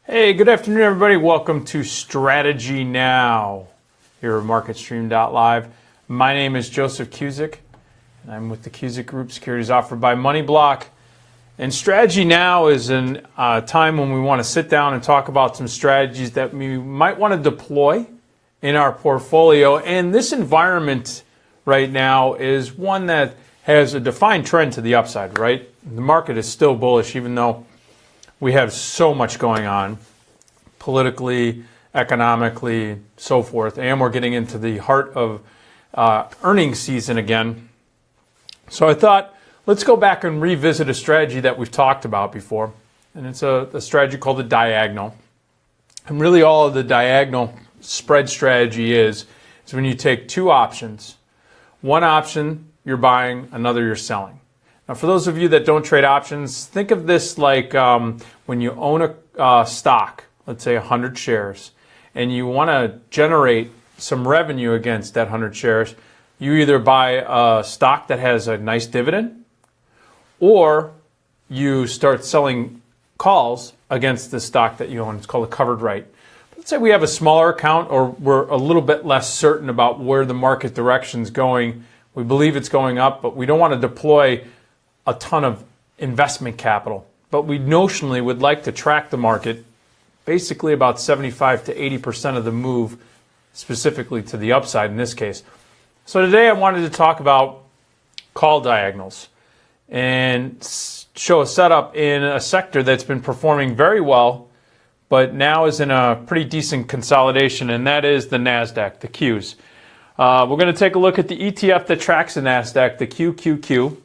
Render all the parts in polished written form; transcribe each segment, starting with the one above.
Hey, good afternoon, everybody. Welcome to Strategy Now here at MarketStream.live. My name is Joseph Cusick, and I'm with the Cusick Group, securities offered by MoneyBlock. And Strategy Now is a time when we want to sit down and talk about some strategies that we might want to deploy in our portfolio. And this environment right now is one that has a defined trend to the upside, right? The market is still bullish, even though we have so much going on politically, economically, so forth, and we're getting into the heart of earnings season again. So I thought, let's go back and revisit a strategy that we've talked about before, and it's a strategy called the diagonal. And really all of the diagonal spread strategy is when you take two options. One option you're buying, another you're selling. Now, for those of you that don't trade options, think of this like when you own a stock, let's say 100 shares, and you want to generate some revenue against that 100 shares, you either buy a stock that has a nice dividend, or you start selling calls against the stock that you own. It's called a covered right. Let's say we have a smaller account, or we're a little bit less certain about where the market direction's going. We believe it's going up, but we don't want to deploy a ton of investment capital, but we notionally would like to track the market, basically about 75 to 80% of the move, specifically to the upside in this case. So today I wanted to talk about call diagonals and show a setup in a sector that's been performing very well, but now is in a pretty decent consolidation, and that is the NASDAQ, the Qs. We're going to take a look at the ETF that tracks the NASDAQ, the QQQ.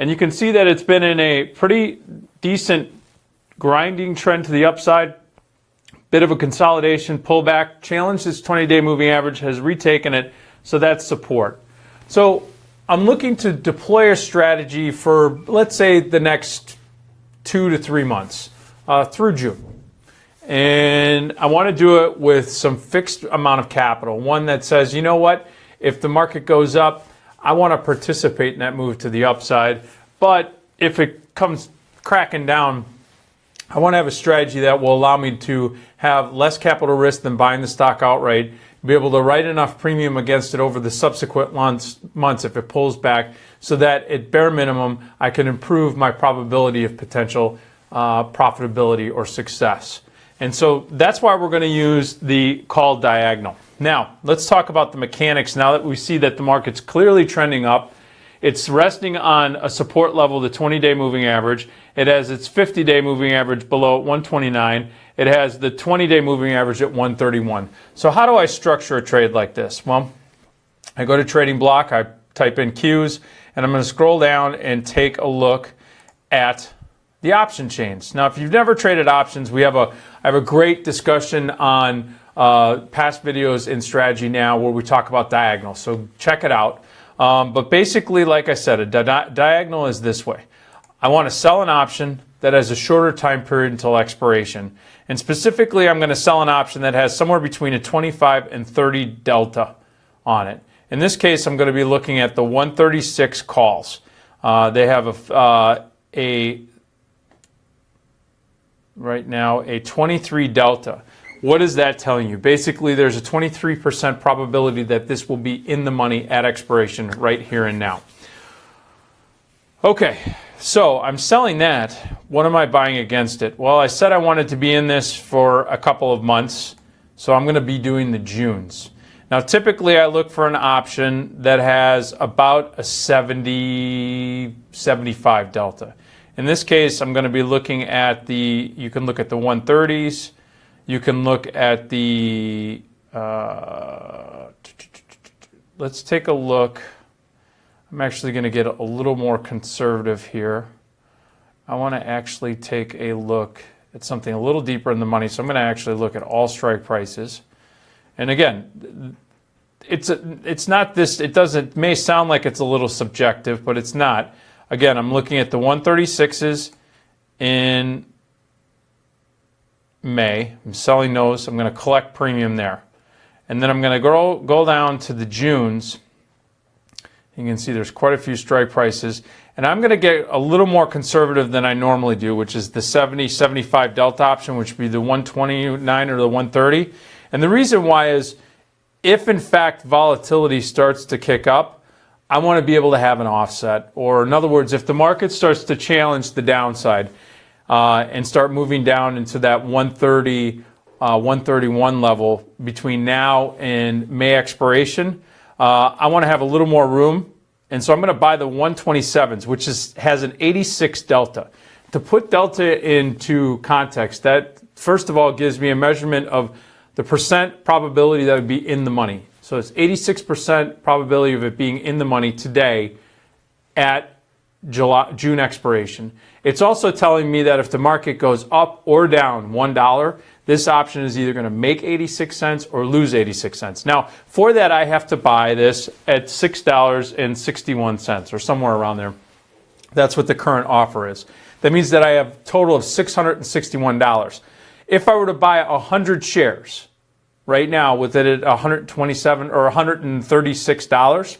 And you can see that it's been in a pretty decent grinding trend to the upside. Bit of a consolidation, pullback, challenged this 20-day moving average, has retaken it, so that's support. So I'm looking to deploy a strategy for, let's say, the next 2 to 3 months through June. And I want to do it with some fixed amount of capital, one that says, you know what, if the market goes up, I want to participate in that move to the upside, but if it comes cracking down, I want to have a strategy that will allow me to have less capital risk than buying the stock outright, be able to write enough premium against it over the subsequent months if it pulls back, so that at bare minimum I can improve my probability of potential profitability or success. And so that's why we're going to use the call diagonal. Now, let's talk about the mechanics now that we see that the market's clearly trending up. It's resting on a support level, the 20-day moving average. It has its 50-day moving average below at 129. It has the 20-day moving average at 131. So how do I structure a trade like this? Well, I go to Trading Block, I type in Qs, and I'm going to scroll down and take a look at the option chains. Now, if you've never traded options, I have a great discussion on past videos in Strategy Now where we talk about diagonals, so check it out. But basically, like I said, a diagonal is this way. I want to sell an option that has a shorter time period until expiration. And specifically, I'm going to sell an option that has somewhere between a 25 and 30 delta on it. In this case, I'm going to be looking at the 136 calls. They have right now a 23 delta. What is that telling you? Basically, there's a 23% probability that this will be in the money at expiration right here and now. Okay, so I'm selling that. What am I buying against it? Well, I said I wanted to be in this for a couple of months, so I'm going to be doing the Junes. Now, typically, I look for an option that has about a 70, 75 delta. In this case, I'm going to be looking at you can look at the 130s, you can look at the, let's take a look. I'm actually going to get a little more conservative here. I want to actually take a look at something a little deeper in the money, so I'm going to actually look at all strike prices. And again, it's not this, it may sound like it's a little subjective, but it's not. Again, I'm looking at the 136s in May. I'm selling those. I'm going to collect premium there. And then I'm going to go down to the Junes. You can see there's quite a few strike prices. And I'm going to get a little more conservative than I normally do, which is the 70-75 delta option, which would be the 129 or the 130. And the reason why is if, in fact, volatility starts to kick up, I want to be able to have an offset. Or in other words, if the market starts to challenge the downside and start moving down into that 130, 131 level between now and May expiration, I want to have a little more room. And so I'm going to buy the 127s, which has an 86 delta. To put delta into context, that first of all gives me a measurement of the percent probability that would be in the money. So it's 86% probability of it being in the money today at June expiration. It's also telling me that if the market goes up or down $1, this option is either going to make 86 cents or lose 86 cents. Now, for that, I have to buy this at $6.61 or somewhere around there. That's what the current offer is. That means that I have a total of $661. If I were to buy 100 shares right now with it at $127 or $136,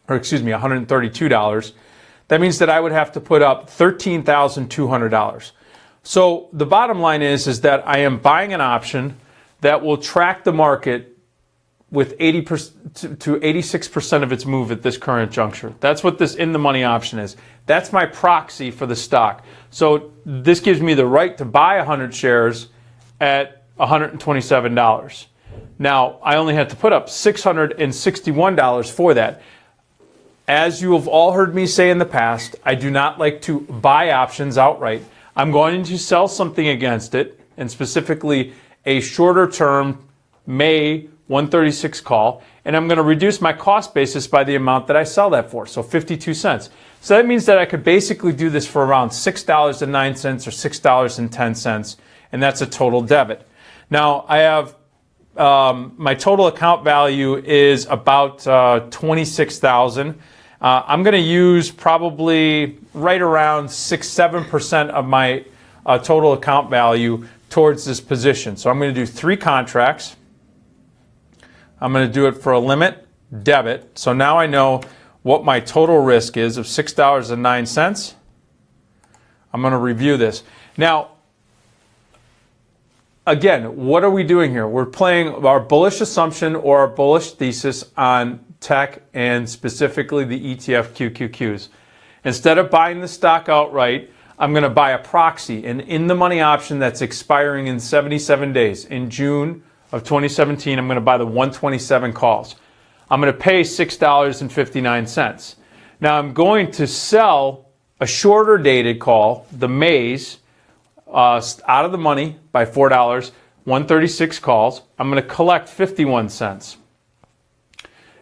or excuse me, $132, that means that I would have to put up $13,200. So the bottom line is that I am buying an option that will track the market with 80% to 86% of its move at this current juncture. That's what this in the money option is. That's my proxy for the stock. So this gives me the right to buy 100 shares at $127. Now, I only have to put up $661 for that. As you have all heard me say in the past, I do not like to buy options outright. I'm going to sell something against it, and specifically a shorter term May 136 call, and I'm going to reduce my cost basis by the amount that I sell that for, so 52 cents. So that means that I could basically do this for around $6.09 or $6.10, and that's a total debit. Now, I have my total account value is about $26,000. I'm going to use probably right around 6-7% of my total account value towards this position. So I'm going to do 3 contracts. I'm going to do it for a limit debit. So now I know what my total risk is of $6.09. I'm going to review this. Now, again, what are we doing here? We're playing our bullish assumption or our bullish thesis on tech and specifically the ETF QQQs. Instead of buying the stock outright, I'm going to buy a proxy, an in-the-money option that's expiring in 77 days. In June of 2017, I'm going to buy the 127 calls. I'm going to pay $6.59. Now, I'm going to sell a shorter dated call, the Mays, out of the money by $4, 136 calls. I'm going to collect 51 cents.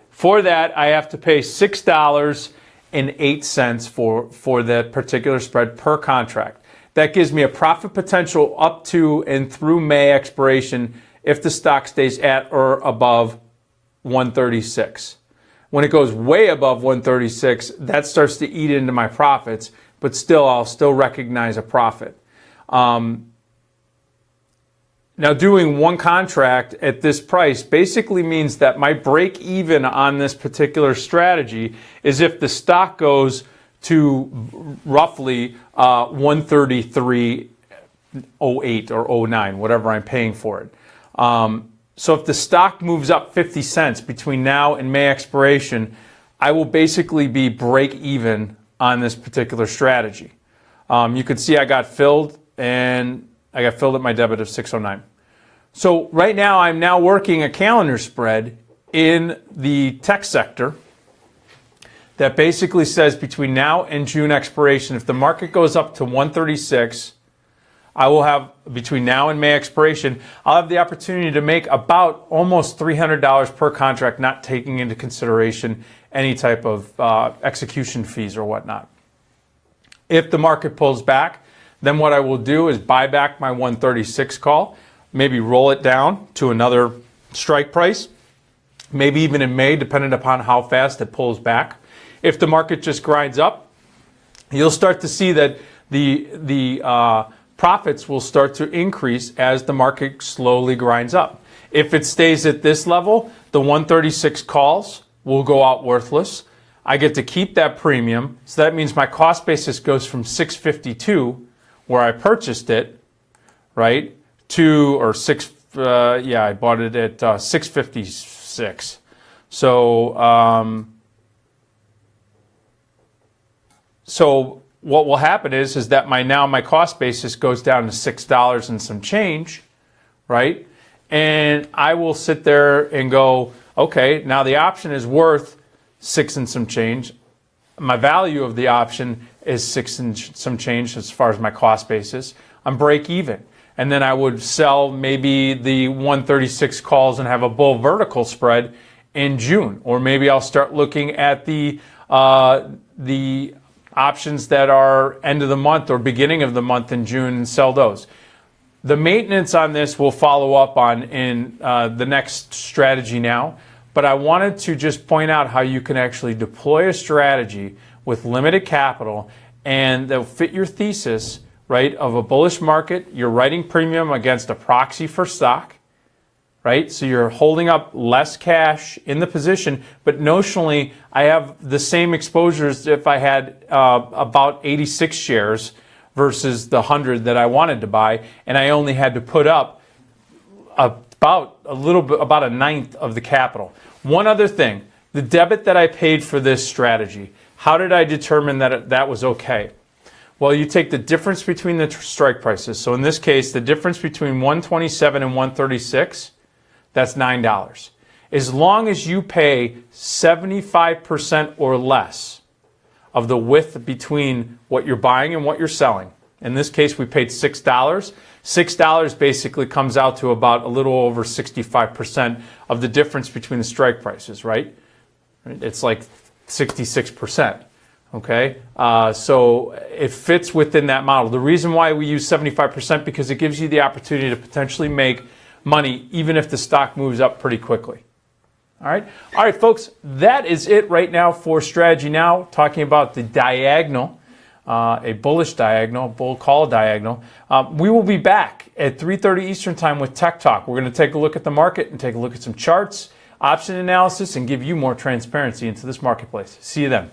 For that, I have to pay $6.08 for that particular spread per contract. That gives me a profit potential up to and through May expiration if the stock stays at or above 136. When it goes way above 136, that starts to eat into my profits, but still, I'll still recognize a profit. Now, doing one contract at this price basically means that my break even on this particular strategy is if the stock goes to roughly 133.08 or 09, whatever I'm paying for it. So if the stock moves up 50 cents between now and May expiration, I will basically be break even on this particular strategy. You can see I got filled, and I got filled at my debit of 609. So right now I'm now working a calendar spread in the tech sector that basically says between now and June expiration, if the market goes up to 136, I will have, between now and May expiration, I'll have the opportunity to make about almost $300 per contract, not taking into consideration any type of execution fees or whatnot. If the market pulls back, then what I will do is buy back my 136 call, maybe roll it down to another strike price, maybe even in May, depending upon how fast it pulls back. If the market just grinds up, you'll start to see that the profits will start to increase as the market slowly grinds up. If it stays at this level, the 136 calls will go out worthless. I get to keep that premium. So that means my cost basis goes from 652, where I purchased it, right, to, or I bought it at 656. So, so what will happen is that my cost basis goes down to $6 and some change, right? And I will sit there and go, okay, now the option is worth 6 and some change. My value of the option is 6 and some change as far as my cost basis. I'm break even. And then I would sell maybe the 136 calls and have a bull vertical spread in June. Or maybe I'll start looking at the options that are end of the month or beginning of the month in June and sell those. The maintenance on this we'll follow up on in the next strategy now, but I wanted to just point out how you can actually deploy a strategy with limited capital and they'll fit your thesis, right, of a bullish market. You're writing premium against a proxy for stock, right? So you're holding up less cash in the position, but notionally I have the same exposures if I had about 86 shares versus the 100 that I wanted to buy, and I only had to put up about a ninth of the capital. One other thing, the debit that I paid for this strategy, how did I determine that that was okay? Well, you take the difference between the strike prices. So in this case, the difference between 127 and 136, that's $9. As long as you pay 75% or less of the width between what you're buying and what you're selling. In this case, we paid $6. $6 basically comes out to about a little over 65% of the difference between the strike prices, right? It's like 66%. Okay, so it fits within that model. The reason why we use 75% because it gives you the opportunity to potentially make money even if the stock moves up pretty quickly. All right, folks, that is it right now for Strategy Now, talking about the diagonal, a bullish diagonal, bull call diagonal. We will be back at 3:30 Eastern Time with Tech Talk. We're going to take a look at the market and take a look at some charts, option analysis, and give you more transparency into this marketplace. See you then.